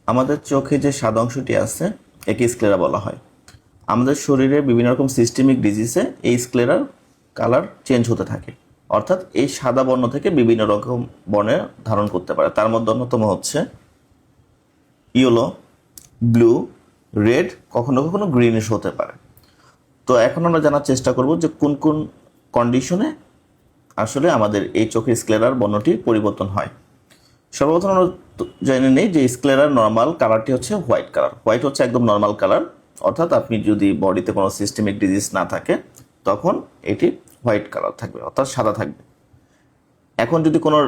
আমাদের চোখে যে সাদা অংশটি আছে একে স্ক্লেরা বলা হয়। আমাদের শরীরে বিভিন্ন রকম সিস্টেমিক ডিজিজে এই স্ক্লেরার কালার চেঞ্জ হতে থাকে, অর্থাৎ এই সাদা বর্ণ থেকে বিভিন্ন রকম বর্ণে ধারণ করতে পারে। তার মধ্যে অন্যতম হচ্ছে ইয়েলো, ব্লু, রেড, কখনো কখনো গ্রিনিশ হতে পারে। তো এখন আমরা জানার চেষ্টা করব যে কোন কোন কন্ডিশনে আসলে আমাদের এই চোখের স্ক্লেরার বর্ণটি পরিবর্তন হয়। সর্বপ্রথম আমরা জেনে নেই যে স্ক্লেরার নর্মাল কালারটি হচ্ছে হোয়াইট কালার। হোয়াইট হচ্ছে একদম নর্মাল কালার, অর্থাৎ আপনি যদি বডিতে কোনো সিস্টেমিক ডিজিজ না থাকে তখন এটি হোয়াইট কালার থাকবে, অর্থাৎ সাদা থাকবে। এখন যদি কোনো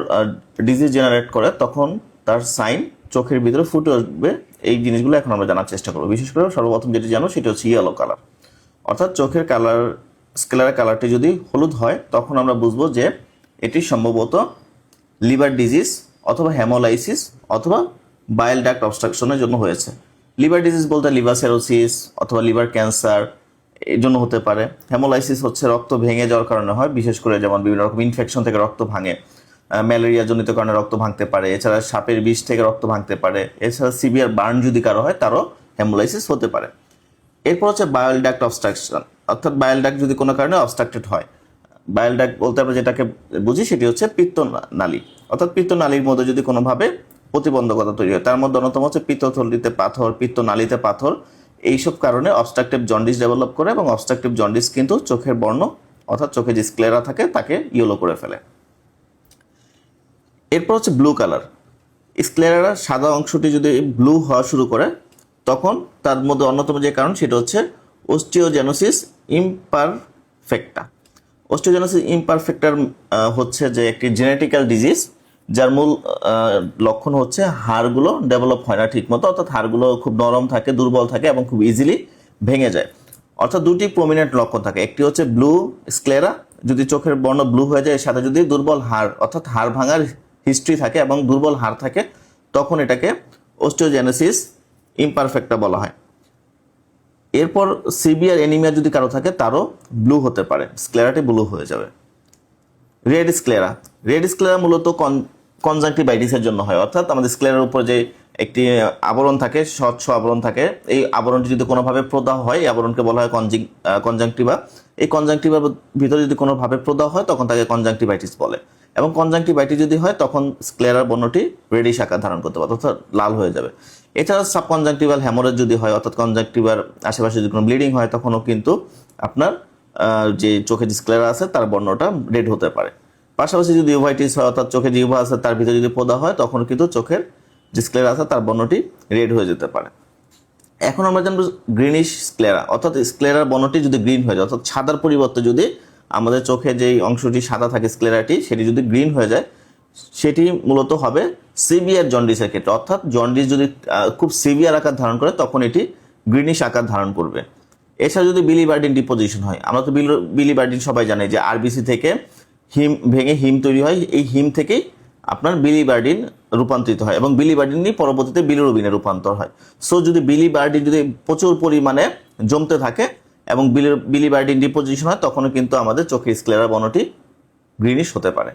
ডিজিজ জেনারেট করে তখন তার সাইন চোখের ভিতরে ফুটে উঠবে। এই জিনিসগুলো এখন আমরা জানার চেষ্টা করবো। বিশেষ করে সর্বপ্রথম যেটি জানো সেটি হচ্ছে ইয়েলো কালার, অর্থাৎ চোখের কালার স্ক্লেরার কালারটি যদি হলুদ হয় তখন আমরা বুঝবো যে এটি সম্ভবত লিভার ডিজিজ অথবা হেমোলাইসিস অথবা বাইল ডাক্ট অবস্ট্রাকশনের জন্য হয়েছে। লিভার ডিজিজ বলতে লিভার সিরোসিস অথবা লিভার ক্যান্সার এর জন্য হতে পারে। হেমোলাইসিস হচ্ছে রক্ত ভেঙে যাওয়ার কারণে হয়, বিশেষ করে যেমন বিভিন্ন রকম ইনফেকশন থেকে রক্ত ভাঙে, ম্যালেরিয়া জনিত কারণে রক্ত ভাঙতে পারে, এছাড়া সাপের বিষ থেকে রক্ত ভাঙতে পারে, এছাড়া সিভিয়ার বার্ন যদি কারো হয় তারও হেমোলাইসিস হতে পারে। এরপর হচ্ছে বায়োল ডাক্ট অবস্ট্রাকশন, অর্থাৎ বায়োল ডাক্ট যদি কোনো কারণে অবস্ট্রাক্টেড হয়। বায়োল ডাক্ট বলতে আমরা যেটাকে বুঝি সেটি হচ্ছে পিত্তনালী, অর্থাৎ পিত্তনালীর মধ্যে যদি কোনোভাবে প্রতিবন্ধকতা তৈরি হয়। তার মধ্যে অন্যতম হচ্ছে পিত্তথলিতে পাথর, পিত্তনালীতে পাথর, এইসব কারণে অবস্ট্রাকটিভ জন্ডিস ডেভেলপ করে এবং অবস্ট্রাকটিভ জন্ডিস কিন্তু চোখের বর্ণ অর্থাৎ চোখে যে স্ক্লেরা থাকে তাকে ইয়েলো করে ফেলে। এরপর হচ্ছে ব্লু কালার। স্ক্লেরার সাদা অংশটি যদি ব্লু হওয়া শুরু করে তখন তার মধ্যে অন্যতম যে কারণ সেটা হচ্ছে অস্টিওজেনোসিস ইমপারফেক্টা। অস্টিওজেনোসিস ইমপারফেক্টার হচ্ছে যে একটি জেনেটিক্যাল ডিজিজ, যার মূল লক্ষণ হচ্ছে হাড়গুলো ডেভেলপ হয় না ঠিকমতো, অর্থাৎ হাড়গুলো খুব নরম থাকে, দুর্বল থাকে এবং খুব ইজিলি ভেঙে যায়। অর্থাৎ দুটি প্রমিনেন্ট লক্ষণ থাকে, একটি হচ্ছে ব্লু স্ক্লেরা, যদি চোখের বর্ণ ব্লু হয়ে যায়, এর সাথে যদি দুর্বল হাড় অর্থাৎ হাড় ভাঙার হিস্ট্রি থাকে এবং দুর্বল হাড় থাকে তখন এটাকে অস্টিওজেনেসিস ইমপারফেক্টা বলা হয়। এরপর সিভিয়ার এনিমিয়া যদি কারো থাকে তারও ব্লু হতে পারে, স্ক্লেরাটি ব্লু হয়ে যাবে। Red sclera. রেড স্ক্লেরা মূলত কনজাংটিভাইটিসের জন্য হয়, অর্থাৎ আমাদের স্ক্লেরার উপর যে একটি আবরণ থাকে, স্বচ্ছ আবরণ থাকে, এই আবরণটি যদি কোনোভাবে প্রদাহ হয়, এই আবরণকে বলা হয় কনজাংটিভা। এই কনজাংটিভার ভিতরে যদি কোনোভাবে প্রদাহ হয় তখন তাকে কনজাংটিভাইটিস বলে। এবং কনজাংটিভাইটিস যদি হয় তখন স্ক্লেরার বর্ণটি রেডিশ আকার ধারণ করতে পারে, অর্থাৎ লাল হয়ে যাবে। এছাড়া সাবকনজাংটিভাল হ্যামোরেজ যদি হয়, অর্থাৎ কনজাংটিভার আশেপাশে যদি কোনো ব্লিডিং হয় তখনও কিন্তু আপনার যে চোখে যে স্ক্লেরা আছে তার বর্ণটা রেড হতে পারে। পাশাপাশি যদি ইউভাইটিস হয়, অর্থাৎ চোখে জিহ্বা আছে তার ভিতরে যদি প্রদাহ হয় তখন কিন্তু চোখের যে স্ক্লেরা আছে তার বর্ণটি রেড হয়ে যেতে পারে। এখন আমরা জানবো গ্রিনিশ স্ক্লেরা, অর্থাৎ স্ক্লেরার বর্ণটি যদি গ্রিন হয়ে যায়, অর্থাৎ সাদার পরিবর্তে যদি আমাদের চোখে যেই অংশটি সাদা থাকে স্ক্লেরাটি সেটি যদি গ্রিন হয়ে যায়, সেটি মূলত হবে সিভিয়ার জন্ডিসের ক্ষেত্রে, অর্থাৎ জন্ডিস যদি খুব সিভিয়ার আকার ধারণ করে তখন এটি গ্রিনিশ আকার ধারণ করবে। এছাড়া যদি বিলিবার্ডিন ডিপোজিশন হয়, আমরা তো বিলিবার্ডিন সবাই জানি যে আরবিসি থেকে হিম ভেঙে হিম তৈরি হয়, এই হিম থেকেই আপনার বিলিবার্ডিন রূপান্তরিত হয় এবং বিলিবার্ডিনই পরবর্তীতে বিলিরুবিনে রূপান্তর হয়। সো যদি বিলিবার্ডিন যদি প্রচুর পরিমাণে জমতে থাকে এবং বিলিবার্ডিন ডিপোজিশন হয় তখনও কিন্তু আমাদের চোখের স্ক্লেরার বর্ণটি গ্রিনিশ হতে পারে।